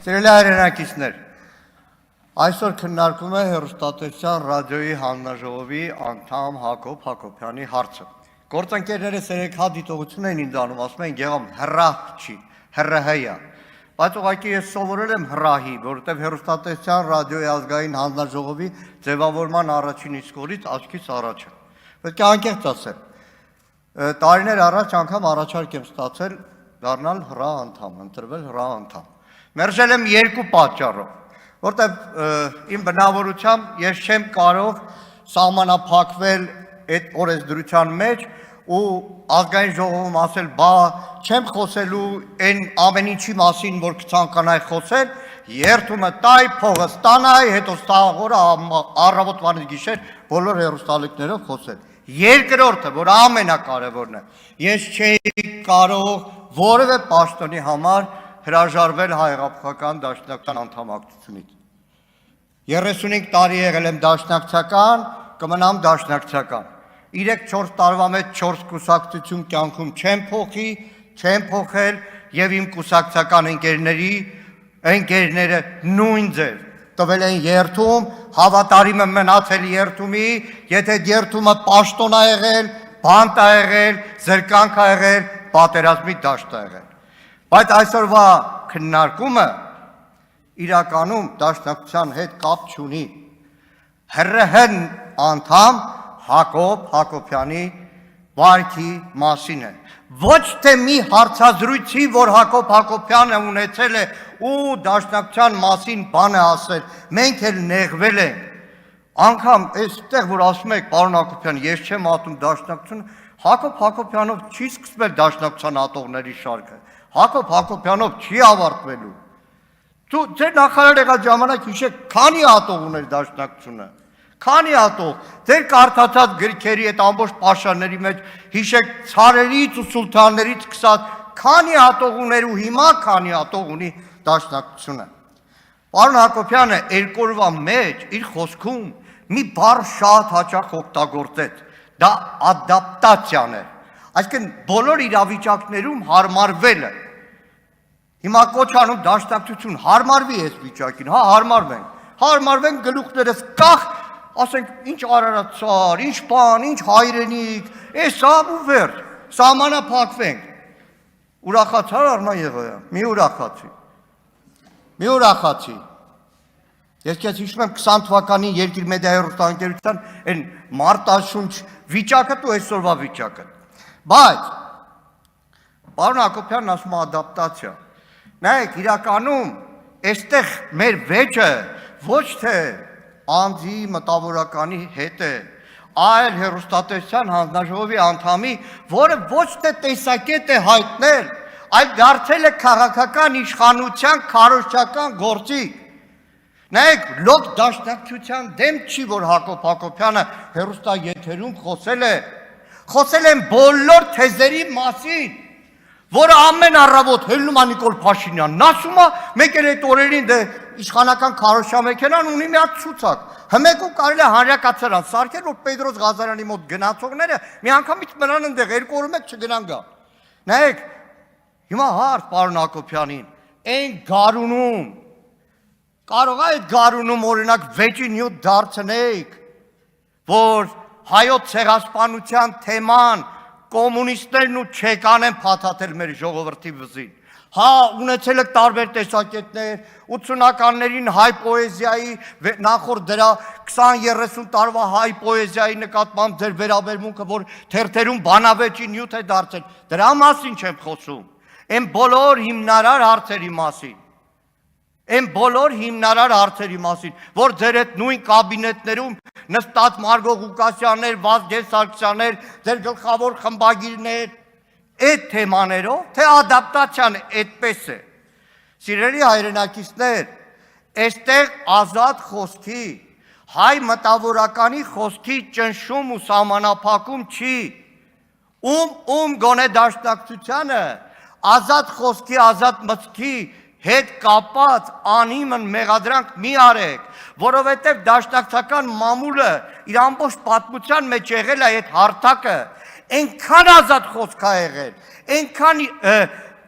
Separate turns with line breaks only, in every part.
Սիրելի հայրենակիցներ, այսօր քննարկում է հեռուստատեսության ռադիոյի հանձնաժողովի անդամ Հակոբ Հակոբյանի հարցը։ Գործընկերներս երեք հանդիպություն էին ինձ անում, ասում են Գեղամ հրահ չի, հրահեյա։ Բայց ուղղակի ես սովորել եմ հրահի, որովհետև հեռուստատեսության ռադիոյի ազգային հանձնաժողովի ձևավորման առաջին իսկ օրից աչքից առաջ է։ Պետք է անկեղծ ասեմ։ Տարիներ առաջ անգամ առաջարկ եմ ստացել դառնալ հրահ անդամ, ընտրվել հրահ անդամ։ Մերժել եմ երկու պատճառով, որտեղ իմ բնավորությամբ ես չեմ կարող սահմանափակվել այդ օրենսդրության մեջ ու ազգային ժողովում ասել, բա չեմ խոսելու այն ամեն ինչի մասին, որ կցանկանայի խոսել, երթումը տայ, փողը ստանայի, հետո ստաղորը առավոտվանից գիշեր բոլոր հեռուստալիքներով խոսել։ Երկրորդը, որ ամենակարևորն է, ես չէի կարող որևէ պաշտոնի համար հրաժարվել Հայ-Հեղափոխական դաշնակցության անդամակցությունից։ 35 տարի եղել եմ դաշնակցական, կմնամ դաշնակցական։ 3-4 տարվա մեջ 4 կուսակցություն կյանքում չեմ փոխել եւ իմ կուսակցական ընկերները նույն ձև տվել են երթում, հավատարիմ եմ մնացել երթումի, եթե երթումը պաշտոն է եղել, բանտ է եղել, զրկանք է եղել, պատերազմի դաշտ է եղել։ Բայց այսօրվա քննարկումը իրականում դաշնակցության հետ կապ չունի։ ՀՌՀ անդամ Հակոբ Հակոբյանի վարքի մասին է։ Ոչ թե մի հարցազրույցի, որ Հակոբ Հակոբյանը ունեցել է ու դաշնակցության մասին բան է ասել, մենք էլ նեղվել ենք։ Անգամ այստեղ, որ ասում եք, պարոն Հակոբյան, ես չեմ ատում դաշնակցությունը, Հակոբ Հակոբյանով չի սկսվել դաշնակցության ատողների շարքը։ Հակոբ Հակոբյանով չի ավարտվելու։ Ձեր նախարար եղած ժամանակ հիշեք, քանի ատող ուներ դաշնակցությունը։ Քանի ատող, ձեր կարդացած գրքերի այդ ամբողջ պաշարների մեջ հիշեք ցարերից ու սուլթաններից սկսած քանի ատող ուներ ու հիմա քանի ատող ունի դաշնակցությունը։ Պարոն Հակոբյանը երկու օրվա մեջ իր խոսքում մի բառ շատ հաճախ օգտագործեց, դա ադապտացիան է, այսինքն բոլոր իրավիճակներում հարմարվելը։ Հիմա կոչ անում դաշնակցություն հարմարվի այս վիճակին, հարմարվենք գլուխներս կախ, ասենք ինչ արարածար, ինչ բան, ինչ հայրենիք, էսա ու վերջ, սահմանափակվենք։ Ուրախացար Արման Եղոյան, մի ուրախացի։ Ես քեզ հիշում եմ 20 թվականին Երկիր մեդիա հեռուստաընկերության այն մարտաշունչ վիճակը ու այսօրվա վիճակը։ Բայց պարոն Հակոբյանն ասում է ադապտացիա։ Նայեք, իրականում այստեղ մեր վեճը ոչ թե անձի մտավորականի հետ է, այլ հեռուստատեսության հանձնաժողովի անդամի, որը ոչ թե տեսակետ է հայտնել, այլ դարձել է քաղաքական իշխանության քարոզչական գործիք։ Նայեք, լոկ դաշնակցության դեմ չի, որ Հակոբ Հակոբյանը հեռուստաեթերում խոսել են բոլոր թեզերի մասին, որը ամեն առավոտ հելնում է Նիկոլ Փաշինյանն, ասում է, մեկ էլ այդ օրերին դե իշխանական քարոզչամեքենան ունի մի հատ ցուցակ, հմեկու կարելի է հանրակացարան սարքել, որ Պետրոս Ղազարյանի մոտ գնացողները միանգամից մնան այնտեղ, երկու օր մեկ չգնան գա։ Նայեք, հիմա հարց պարոն Հակոբյանին, այն գարունում, կարող է այդ գարունում օրինակ վեճի նյութ դարձնեիք, որ հայոց ցեղասպանության թեման կոմունիստներն ու չեկան են փաթաթել մեր ժողովրդի վզին։ Հա, ունեցել եք տարբեր տեսակետներ, 80-ականներին հայ պոեզիայի, նախորդ դրա 20-30 տարվա հայ պոեզիայի նկատմամբ ձեր վերաբերմունքը, որ թերթերում բանավեճի նյութ է դարձել, դրա մասին չեմ խոսում, այն բոլոր հիմնարար հարցերի մասին, որ ձեր այդ նույն կաբինետներում նստած Մարգո Ղուկասյաններ, Վազգեն Սարգսյաններ, ձեր գլխավոր խմբագիրներ, այդ թեմաներով, թե ադապտացիան այդպես է։ Սիրելի հայրենակիցներ, այստեղ ազատ խոսքի, հայ մտավորականի խոսքի ճնշում ու սահմանափակում չի, ում գոնե դաշնակցությանը ազատ խոսքի, ազատ մտքի հետ կապած անիմն մեղադրանք մի արեք, որովհետև դաշնակցական մամուլը իր ամբողջ պատմության մեջ եղել է այդ հարթակը, այնքան ազատ խոսք է եղել, այնքան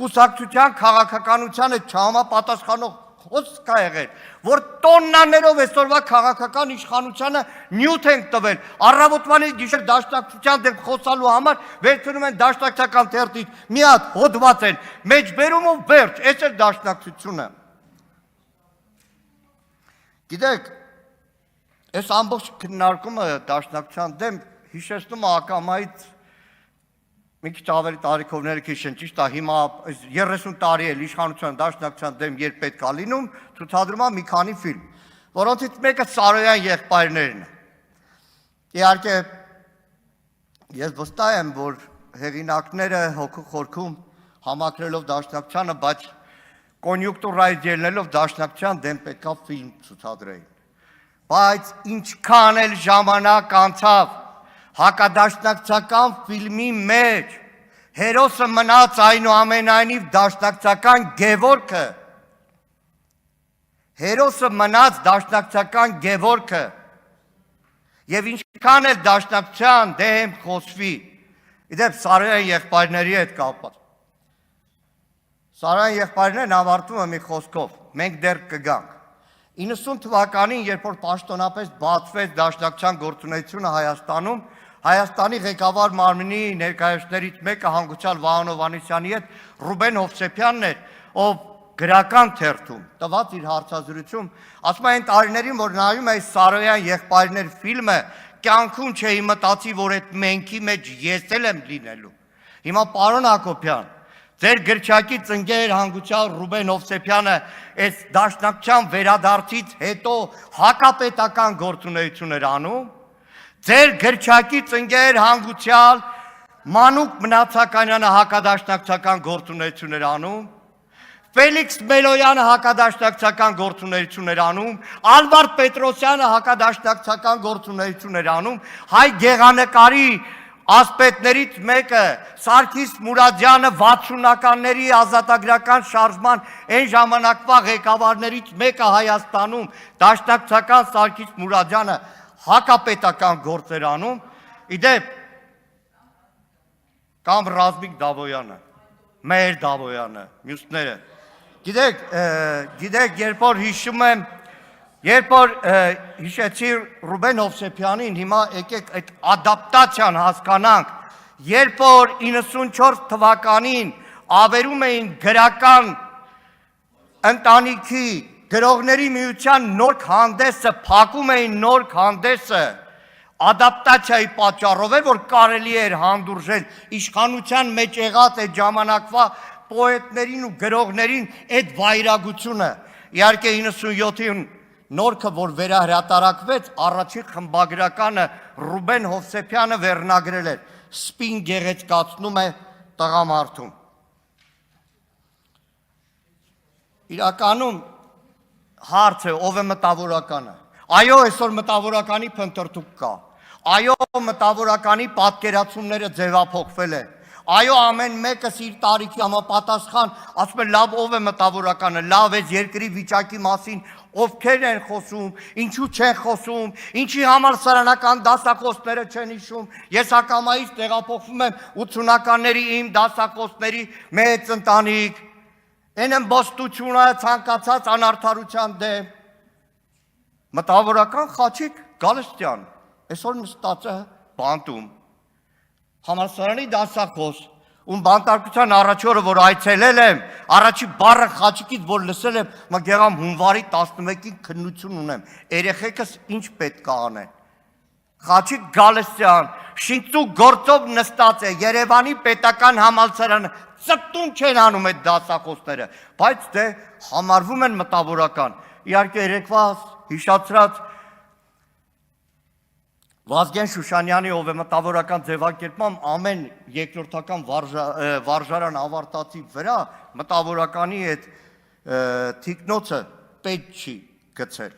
կուսակցության քաղաքականությանը չհամապատասխանող ոնց կա եղել, որ տոննաներով այսօրվա քաղաքական իշխանությանը նյութ են տվել, առավոտվանից գիշեր դաշնակցության դեմ խոսալու համար վերցնում են դաշնակցական թերթից մի հատ հոդված են, մեջբերումով վերջ, այս է դաշնակցությունը։ Գիտեք, այս ամբողջ քննարկումը դաշնակցության դեմ հիշեցնում է ակամայից մի քիչ ավելի տարիքովները քիշեն, ճիշտ է, հիմա 30 տարի էլ իշխանության դաշնակցության դեմ երբ պետք է լինում, ցուցադրում է մի քանի ֆիլմ, որոնցից մեկը Սարոյան եղբայրներն է։ Իհարկե, ես վստահ եմ, որ հեղինակները հոգու խորքում համակրելով դաշնակցությանը, բայց կոնյուկտուրայից ելնելով դաշնակցության դեմ պետքա ֆիլմ ցուցադրեին։ Բայց ինչքան էլ ժամանակ անցավ հակադաշնակցական ֆիլմի մեջ հերոսը մնաց այնուամենայնիվ դաշնակցական Գևորգը, հերոսը մնաց դաշնակցական Գևորգը, եւ ինչքան էլ դաշնակցության դեմ խոսվի, իդեպ Սարոյան եղբայրների հետ կապված։ Սարոյան եղբայրներն ավարտվում է մի խոսքով, մենք դեռ կգանք։ 90 թվականին, երբ որ պաշտոնապես բացվեց դաշնակցության գործունեությունը Հայաստանում, Հայաստանի ղեկավար մարմնի ներկայացուցիչներից մեկը հանգուցյալ Վահան Հովհաննիսյանի հետ Ռուբեն Հովսեփյանն էր, ով գրական թերթում տված իր հարցազրույցում, ասում է այն տարիներին, որ նայում է Սարոյան եղբայրներ ֆիլմը, կյանքում չէի մտածի, որ այդ մենքի մեջ ես էլ եմ լինելու։ Հիմա պարոն Հակոբյան, ձեր գրչակի ծնկեր հանգուցյալ Ռուբեն Հովսեփյանը այս դաշնակցության վերադարձից հետո հակապետական գործունեություն էր անում, ձեր գրչակի ծնկեր հանգուցյալ Մանուկ Մնացականյանը հակադաշնակցական գործունեություն էր անում, Ֆելիքս Մելոյանը հակադաշնակցական գործունեություն էր անում, Ալվար Պետրոսյանը հակադաշնակցական գործունեություն էր անում, հայ գեղանկարի ասպետներից մեկը Սարգիս Մուրադյանը 60-ականների ազատագրական շարժման այն ժամանակվա ղեկավարներից մեկը Հայաստանում, դաշնակցական Սարգիս Մուրադյանը հակապետական գործեր անում, իդեպ կամ Ռազմիկ Դավոյանը, Մեհեր Դավոյանը, մյուսները։ Գիտեք, երբ որ հիշում եմ, երբ որ հիշեցի Ռուբեն Հովսեփյանին, հիմա եկեք այդ ադապտացիան հասկանանք, երբ որ 94 թվականին ավերում էին գրական ընտանիքի գրողների միության նոր հանդեսը, փակում էին նոր հանդեսը, ադապտացիայի պատճառով էր, որ կարելի էր հանդուրժել իշխանության մեջ եղած այդ ժամանակվա պոետներին ու գրողներին այդ վայրագությունը։ Իհարկե 97-ին նորքը, որ վերահրատարակվեց, առաջին խմբագրականը Ռուբեն Հովսեփյանը վերնագրել էր «Սպին գեղեցկացնում է տղամարդուն»։ Իրականում հարցը ով է մտավորականը։ Այո, այսօր մտավորականի փնտրտուք կա։ Այո, մտավորականի պատկերացումները ձևափոխվել են։ Այո, ամեն մեկս իր տարիքի համապատասխան ասում է լավ ով է մտավորականը, լավ այս երկրի վիճակի մասին ովքեր են խոսում, ինչու չեն խոսում, ինչի համալսարանական դասախոսները չեն հիշում։ Ես ակամայից տեղափոխվում եմ 80-ականների իմ դասախոսների մեծ ընտանիք, այն ըմբոստությունը ցանկացած անարդարության դեմ։ Մտավորական Խաչիկ Գալստյան, այսօր նստած է բանտում, համալսարանի դասախոս, ում բանտարկության առաջի օրը, որ այցելել եմ, առաջի բառը Խաչիկից, որ լսել եմ, մա գեղամ հունվարի 11-ին քննություն ունեմ, երեխեքս ինչ պետք է անեն։ Խաչիկ Գալստյան, շինծու գործով նստած է, Երևանի պետական համալսարանը, ծտուն չեն անում այդ դասախոսները, բայց դե համարվում են մտավորական։ Իհարկե երեկվա հիշացրած Վազգեն Շուշանյանի, ով է մտավորական ձևակերպման ամեն երկրորդական վարժարան ավարտածի վրա մտավորականի այդ թիկնոցը պետք չի գցել։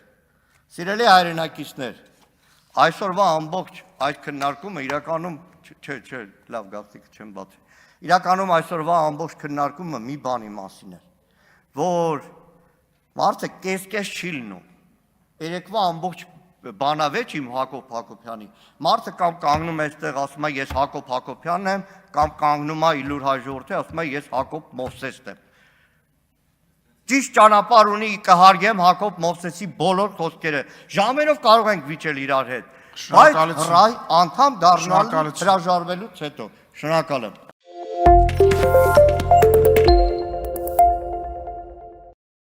Սիրելի հայրենակիցներ, այսօրվա ամբողջ այդ քննարկումը իրականում չէ, լավ գաղտնիք չեմ բացի։ Իրականում այսօրվա ամբողջ քննարկումը մի բանի մասին է, որ մարդը կես-կես չի լինում։ Երեկվա ամբողջ բանավեճ իմ Հակոբ Հակոբյանի, մարդը կամ կանգնում է այստեղ ասում է ես Հակոբ Հակոբյանն եմ, կամ կանգնում է Իլուր հաջորդի ասում է ես Հակոբ Մովսեսն եմ։ Ճիշտ ճանապարհ ունի, կհարգեմ Հակոբ Մովսեսի բոլոր խոսքերը։ Ժամերով կարող ենք վիճել իրար հետ։ Բայց հրայ անդամ դառնալ հրաժարվելուց հետո։ Շնորհակալ եմ։